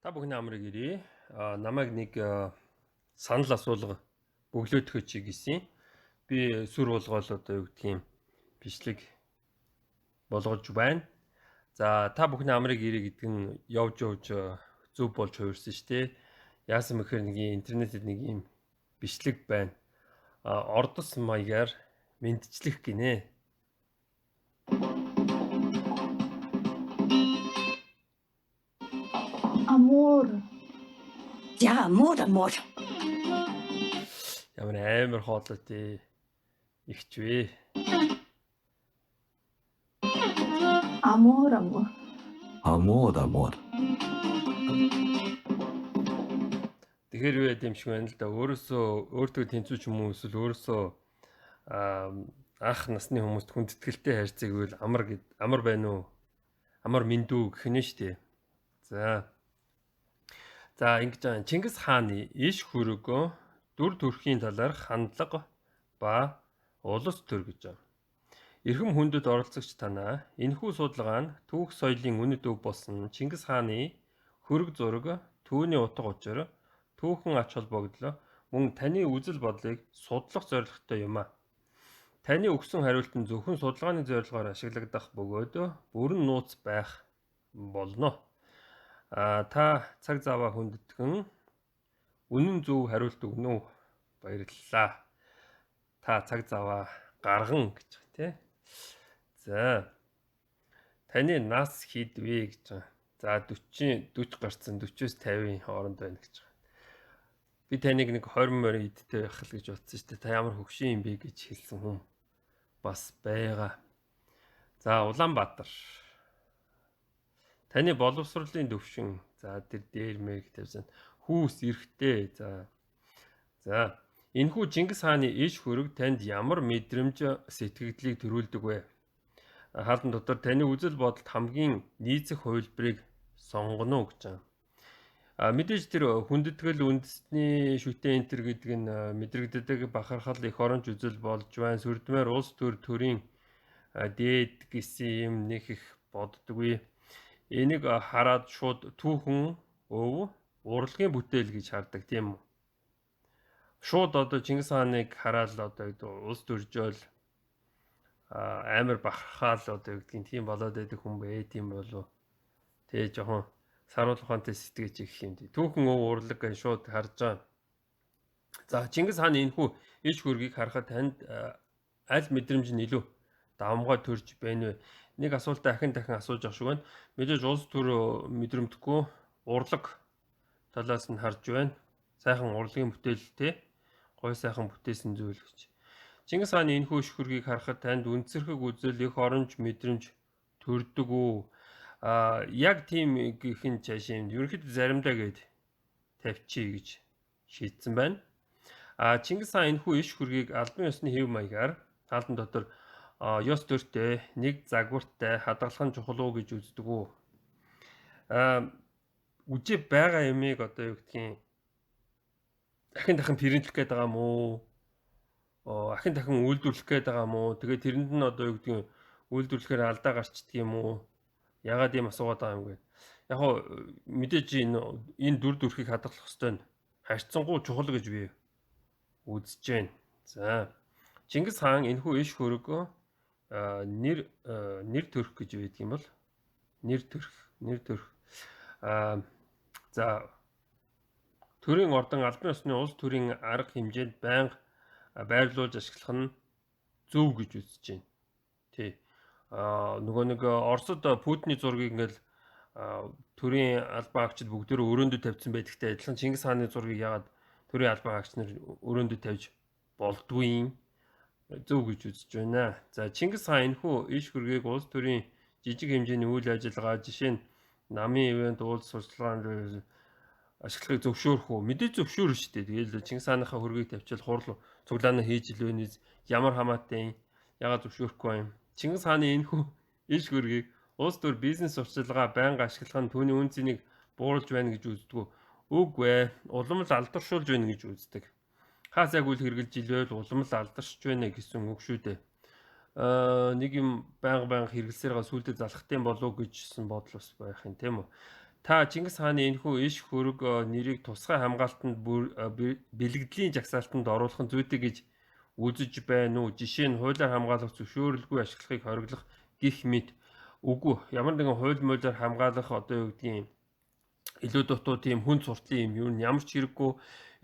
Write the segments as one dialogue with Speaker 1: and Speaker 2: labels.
Speaker 1: Та бүхний амрыг ирье. Намайг нэг санал асуулга бөглөөдөхөж гисэн. Би сүр болгоол одоо юу гэдгийг бичлэг болгож байна. За та бүхний амрыг ирье гэдэг нь явж зөв болж хувирсан шүү дээ. Яасан бэхээр нэг интернетэд нэг юм бичлэг байна. Ордос маягаар мэдчлэх гинэ.
Speaker 2: Amor.
Speaker 3: Ja, amor.
Speaker 1: Ямар амар хоолойтой ихч вэ.
Speaker 2: Amor.
Speaker 4: Amor.
Speaker 1: Тэгэхээр юу яд юм шиг байна л да. Өөртөө тэнцүү ч юм уу эсвэл өөрөөсөө анх насны хүмүүст хүндэтгэлтэй хайрцаг гэвэл амар байна уу? Амар миндүү гэх нь шүү дээ. За ингэж байгаа. Чингис хааны иш хөрөгөө дүр төрхийн талаарх хандлага ба улс төр гэж байна. Эрхэм хүндэт оролцогч танаа энэхүү судалгаа нь түүх соёлын үнэт өв болсон Чингис хааны хөрөг зураг, түүний утга учир, түүхэн ач холбогдол мөн таны үзэл бодлыг судлах зорилготой юм а. Таны өгсөн хариулт нь зөвхөн судалгааны зорилгоор ашиглагдах бөгөөд бүрэн нууц байх болно. Та цаг заваа хүндэтгэн үнэн зөв хариулт өгнө үү? Баярлалаа. Та цаг заваа гарган гэж байна тий. За. Таны нас хэд вэ гэж байна. За 40 гарцсан 40-с 50-ийн хооронд байна гэж байна. Би таныг нэг 20 морь идтэй байх л гэж бодсон шүү дээ. Та ямар хөгшин юм бэ гэж хэлсэн хүн бас байгаа. За Улаанбаатар. Таны боловсролын төвшин. За тэр дээр мэг тавьсан. Хүүс эрхтэй. За. Энэхүү Чингис хааны иш хөрөг танд ямар мэдрэмж сэтгэгдлийг төрүүлдэг вэ? Хаалт дотор таны үзэл бодолд хамгийн нийцэх хувилбарыг сонгоно гэж байна. Мэдээж тэр хүндэтгэл үндэсний шүтээ энтер гэдэг нь мэдрэгддэг бахархал их оронч үзэл болж байна. Сүрдмээр улс төрийн дээд гэсэн юм нэг их боддоггүй. Энийг хараад шууд түүхэн өв урлагийн бүтээл гэж хардаг тийм үү? Шууд одоо Чингис хааныг хараад одоо улс төржөөл амар бахархаал одоо гэдгийг тийм болоод байдаг хүн бай тийм болов. Тэгээ жоохон саруул ухаантай сэтгэж их юм дээ. Түүхэн өв урлаг гэж шууд харж байгаа. За Чингис хааны энэхүү иш хөргийг харахад танд аль мэдрэмж нь илүү давмгай төрж байна вэ? Нэг асуултаа дахин асууж авах шиг байна. Мэдээж улс төр мэдрэмдэхгүй урлаг талаас нь харж байна. Сайхан урлагийн бүтээлтэй гой сайхан бүтээсэн зүйл гэж. Чингис хааны энэхүү иш хөргийг харахад танд үнцэрхэг үзэл их оронч мэдрэмж төрдөг үү? Яг тийм гихэн чашаанд ерөнхийдөө заримдаа гээд тавьчих гэж шийдсэн байна. Чингис хаан энэхүү иш хөргийг албан ёсны хэв маягаар таалтан дотор ёс төртэй, нэг загвартай хадгалах нь чухал уу гэж үздэг үү? Үжи байгаа юмыг одоо юу гэдгийг дахин пэрэнтлэх гээд байгаа юм уу? Ахин дахин үйлдвэрлэх гээд байгаа юм уу? Тэгээ тэрэнд нь одоо юу гэдгийг үйлдвэрлэхээр алдаа гарчдаг юм уу? Ягаад ийм асуугаад байгаа юм бэ? Яг хоо мэдээж энэ дүр төрхийг хадгалах ёстой нь харьцангуй чухал гэж би үзэж байна. За Чингис хаан энэхүү иш хөрөг нэр төрх гэж байдаг юм бол нэр төрх. За төрийн ордон албан ёсны улс төрийн арга хэмжээнд байнга байрлуулж ашиглах нь зөв гэж үзэж байна. Тий. Нөгөө нэг Оросд Путиний зургийг ингээл төрийн албан агчид бүгдөө өрөөндөө тавьсан байдагтай адилхан Чингис хааны зургийг ягаад төрийн албан агч нар өрөөндөө тавьж болдгүй юм зөв гэж үзэж байна. За Чингис хаан энэхүү иш хөргийг улс төрийн жижиг хэмжээний үйл ажиллагаа жишээ нь намын ивент уулз сурталчилгаанд ашиглахыг зөвшөөрөх үү? Мэдээж зөвшөөрнө шүү дээ. Тэгээл Чингис хааныхаа хөргийг тавьчихвал хурал цуглаана хийж л байна. Ямар хамаатай юм? Ягаад зөвшөөрөхгүй юм? Чингис хааны энэхүү иш хөргийг улс төр бизнес сурталчилгаа байнга ашиглах нь түүний үн цэнийг бууруулж байна гэж үздэг. Үгүй ээ. Улам л алдаршуулж байна гэж үздэг. Хаас яг үл хэрглэж илвэл улам л алдаршж байна гэсэн үг шүү дээ. Нэг юм байнга хэрэгэлсээр сүйдээ залхах юм болов уу гэжсэн бодол бас байх юм тийм үү? Та Чингис хааны энэхүү иш хөрөг нэрийг тусгай хамгаалтанд бэлгэдлийн жагсаалтанд оруулах нь зүйтэй гэж үзэж байна уу? Жишээ нь хуулиар хамгаалах зөвшөөрөлгүй ашиглахыг хориглох гэх мэт. Үгүй ямар нэгэн хууль муулиар хамгаалах одоо юу гэдгийг илүү дутуу тийм хүн суртлын юм юу ямар ч хэрэггүй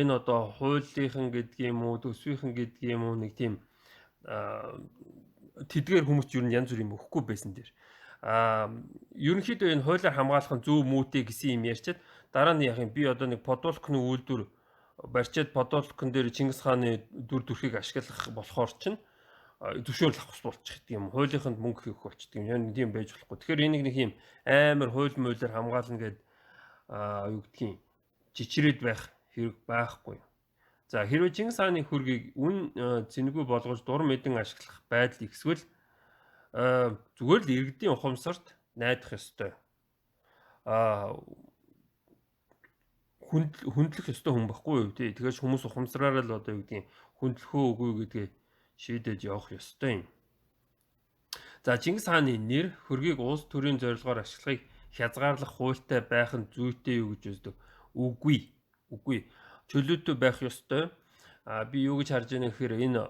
Speaker 1: энэ одоо хуулийнхан гэдгийг юм уу төсвийнхан гэдгийг юм уу нэг тийм тэдгээр хүмүүс юу янз бүр юм өгөхгүй байсан дээр ерөнхийдөө энэ хуулиар хамгаалах нь зөв мүүтэй гэсэн юм ярьчаад дараа нь яах юм би одоо нэг подолкны үйлдвэр барьчаад подолкн дээр Чингис хааны дүр төрхийг ашиглах болохоор чинь зөвшөөрөл авах болчих гэдэг юм. Хуулийнханд мөнгө хийх болчих юм. Яг тийм байж болохгүй. Тэгэхээр энийг нэг юм амар хууль муулиар хамгаална гэдэг юу гэдгийг жичрээд байх хэрэг байхгүй. За хэрвээ Чингис хааны хөргийг үн зэнгүй болгож дур мэдэн ашиглах байдал ихсвэл зүгээр л иргэдийн ухамсарт найдах ёстой. Хүндлэх ёстой хүн байхгүй юу тий. Тэгэхээр хүмүүс ухамсараар л одоо юу гэдгийг хүндлэхөө үгүй гэдгээ шийдэж явах ёстой юм. За Чингис хааны нэр хөргийг улс төрийн зорилгоор ашиглахыг хязгаарлах хуультай байх нь зүйтэй юу гэж үздэг? Үгүй. Чөлөөтэй байх ёстой. Би юу гэж харж байна гэхээр энэ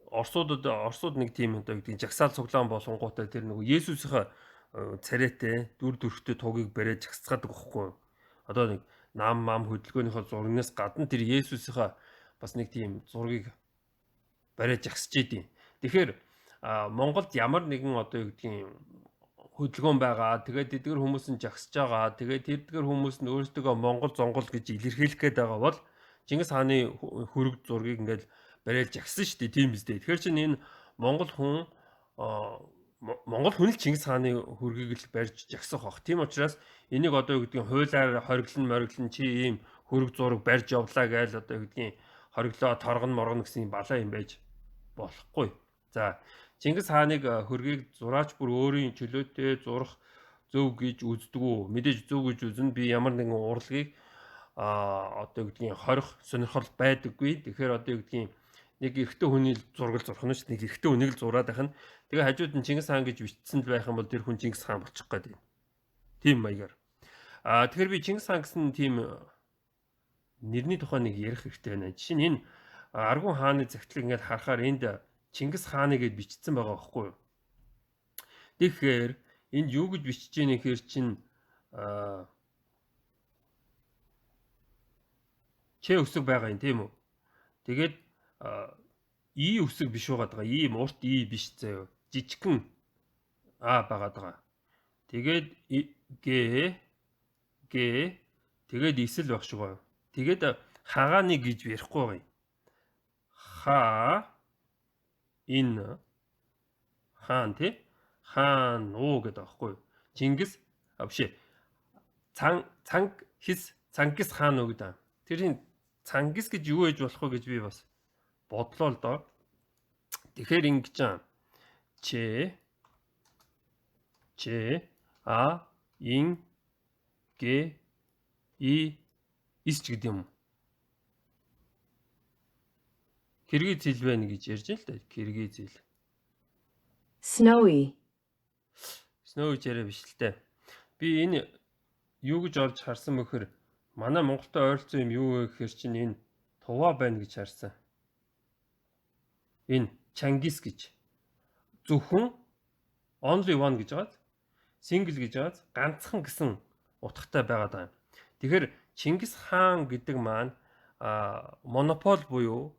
Speaker 1: Оросууд нэг тийм одоо гэдэг жагсаал цуглаан болонгуудаа тэр нэг Есүсийн царайтай дүр төрхтэй тугийг бариад жагсацгаадаг байхгүй юу? Одоо нэг нам хөдөлгөөнийхөө зурагнаас гадна тэр Есүсийн бас нэг тийм зургийг бариад жагсаж идэв. Тэгэхээр Монголд ямар нэгэн одоо юу гэдгийг хөдөлгөөн байгаа. Тэгээд тэдгэр хүмүүс нь жагсаж байгаа. Тэгээд тэдгэр хүмүүс нь өөрсдөө Монгол зонгол гэж илэрхийлэх гээд байгаа бол Чингис хааны хөрөг зургийг ингээд бариад жагсан шүү дээ. Тийм биз дээ. Тэгэхээр чинь энэ Монгол хүн л Чингис хааны хөргийг л барьж жагсах бах. Тийм учраас энийг одоо юу гэдгийг хуулиар хориглон чи ийм хөрөг зураг барьж явлаа гээл одоо юу гэдгийг хориглоо торгон гэсэн юм балаа юм байж болохгүй. За Чингис хааныг хөргийг зураач бүр өөрийн чөлөөтэй зурах зөв гэж үздэг үү? Мэдээж зөв гэж үзнэ. Би ямар нэгэн урлагийг одоо юу гэдгийг хорих сонирхол байдаггүй. Тэгэхээр одоо юу гэдгийг нэг эрэгтэй хүний зураг зурх нь ч нэг эрэгтэй хүнийг л зураад байх нь. Тэгээ хажууд нь Чингис хаан гэж бичсэн л байх юм бол тэр хүн Чингис хаан болчих гээд байна. Тийм маягаар. Тэгэхээр би Чингис хаан гэсэн тийм нэрний тухай нэг ярих хэрэгтэй байна. Жишээ нь энэ Аргун хааны загтлыг ингээд харахаар энд Чингис хааны гэд бичсэн байгаа байхгүй юу? Тэгэхээр энд юу гэж бичиж байгаа нэхэр чинь Ч өсөг байгаа юм тийм үү? Тэгээд И өсөг биш байгаа. Ийм урт И биш заяа. Жижигхэн А байгаа. Тэгээд Г тэгээд исэл байх шиг байна. Тэгээд хагааны гэж ярихгүй байгаа юм. Энэ хаан тий хаан уу гэдэг аахгүй юу? Чингис биш Цангис хаан уу гэдэг. Тэрийн Цангис гэж юу ээж болох вэ гэж би бас бодлоо л доо. Тэгэхээр ингэж аа Ч А ин Г И ис ч гэдэг юм. Киргиз хэл байна гэж ярьж байна л да. Киргиз хэл.
Speaker 2: Snowy.
Speaker 1: Snowy яриа биш л дээ. Би энэ юу гэж олж харсан мөхөр манай Монголтой ойролцоо юм юу вэ гэхээр чинь энэ Тува байна гэж харсан. Энэ Чангис гэж. Зөвхөн only one гэж байгааз single гэж байгааз ганцхан гэсэн утгатай байгаад байна. Тэгэхээр Чингис хаан гэдэг маань монопол буюу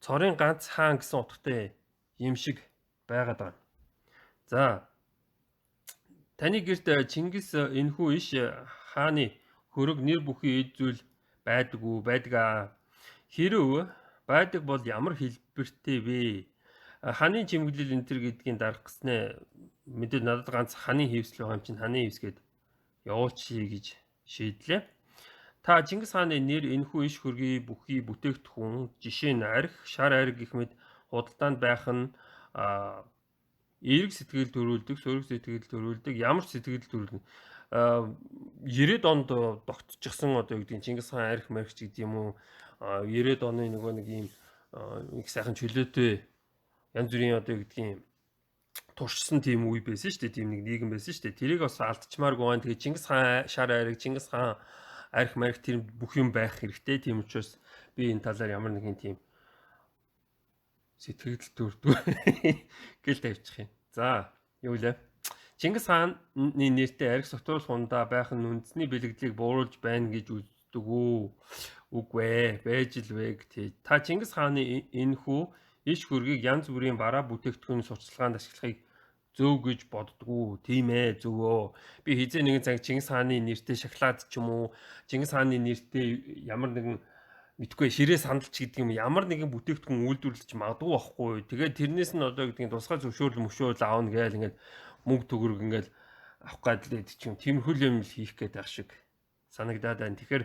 Speaker 1: цорын ганц хаан гэсэн утгатай юм шиг байгаад байна. За таны гэрт Чингис энэхүү иш хааны хөрөг нэр бүхий эд зүйл байдаг. Хэрв байдаг бол ямар хэлбэртэй вэ? Ханы чимэглэл энэ төр гэдгийг дарах гэснээ мэдээ надад ганц ханы хевсэл байгаа юм чинь ханы хевс гээд явуулчихъя гэж шийдлээ. Та Чингис хааны нэр энэхүү иш хөргийн бүхий бүтээгдэхүүн жишээ нь арх, шар арх гэх мэт худалдаанд байх нь эерэг сэтгэл төрүүлдэг, сөрөг сэтгэл төрүүлдэг, ямар ч сэтгэл төрүүлнэ. 90-ад онд тогтчихсон одоо юу гэдэг Чингис хаан арх мархч гэдэг юм уу? 90-ад оны нэг ийм их сайхан чөлөөтэй янз бүрийн одоо юу гэдгийг туршсан тийм үе байсан шүү дээ. Тийм нэг нийгэм байсан шүү дээ. Тэрийг бас алдчихмааргүй байна. Тэгээ Чингис хаан шар айраг, Чингис хаан арх марх тэр бүх юм байх хэрэгтэй. Тийм учраас би энэ талаар ямар нэгэн тийм сэтгэл төрдөг гэл тавьчих юм. За, юу лээ? Чингис хааны нэртэй арх сотруулах ундаа байх нь үндэсний бэлэгдлийг бууруулж байна гэж үздэг үү? Үгүй ээ, байж л вэ гэх. Та Чингис хааны энэ хүү иш хөргийг янз бүрийн бараа бүтээгдэхүүн сурталчилгаанд ашиглахыг зөв гэж боддгоо. Тийм ээ, зөвөө. Би хизээ нэгэн цаг Чингис хааны нэртэй шоколад ч юм уу, Чингис хааны нэртэй ямар нэгэн мэдгүй ширээ сандалч гэдэг юм ямар нэгэн бүтээгдэхүүн үйлдвэрлэж магадгүй байхгүй. Тэгээд тэрнээс нь одоо гэдэг нь тусгай зөвшөөрөл мөшөөрөл аавна гээл ингээд мөнгө төгрөг ингээд авах гадлаад чинь тиймэрхүү юм хийх гээд байх шиг санагдаад байна. Тэгэхээр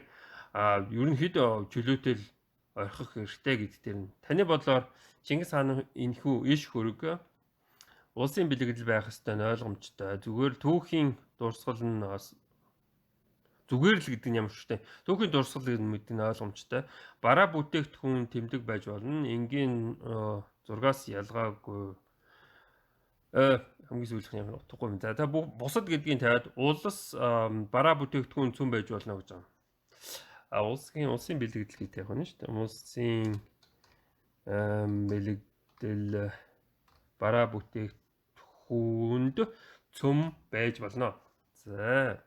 Speaker 1: ерөнхийдөө чөлөөтэй л орхих хэрэгтэй гэдэг дээр нь таны бодлоор Чингис хааны энэхүү иш хөрөг улсын бэлэгдэл байх ёстой нь ойлгомжтой. Зүгээр түүхийн дурсгал нь зүгээр л гэдэг нь ямар ч үстэй. Түүхийн дурсгал гэдэг нь ойлгомжтой. Бараа бүтээгдэхүүн тэмдэг байж болно. Энгийн зургаас ялгаагүй. Хамгийн сүүлийнх нь ямар утгагүй юм. За та бусад гэдгийг тавиад улс бараа бүтээгдэхүүн цөм байж болно гэж байна. Улсын бэлэгдэл гэдэг юм шүү дээ. Улсын бэлэгдэл бараа бүтээгдэхүүнд цөм байж болно. За.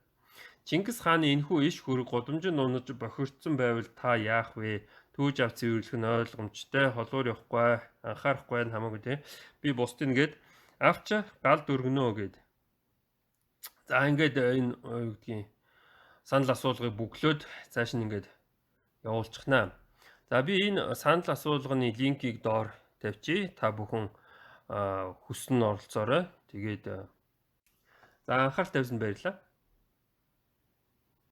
Speaker 1: Чингис хааны энэхүү иш хөрөг годомжин унаж бохирдсон байвал та яах вэ? Түүж авц цэвэрлэх нь ойлгомжтой. Холуур явахгүй, анхаарахгүй нь хамаагүй тийм. Би бусдын гээд авч гал дөргөнөө гээд. За ингээд энэ юу гэдгийг санал асуулгыг бөглөөд цааш нь ингээд явуулчихнаа. За би энэ санал асуулганы линкийг доор тавьчих. Та бүхэн хүснэ оролцоорой. Тэгээд за анхаарал тавьсанд баярлалаа.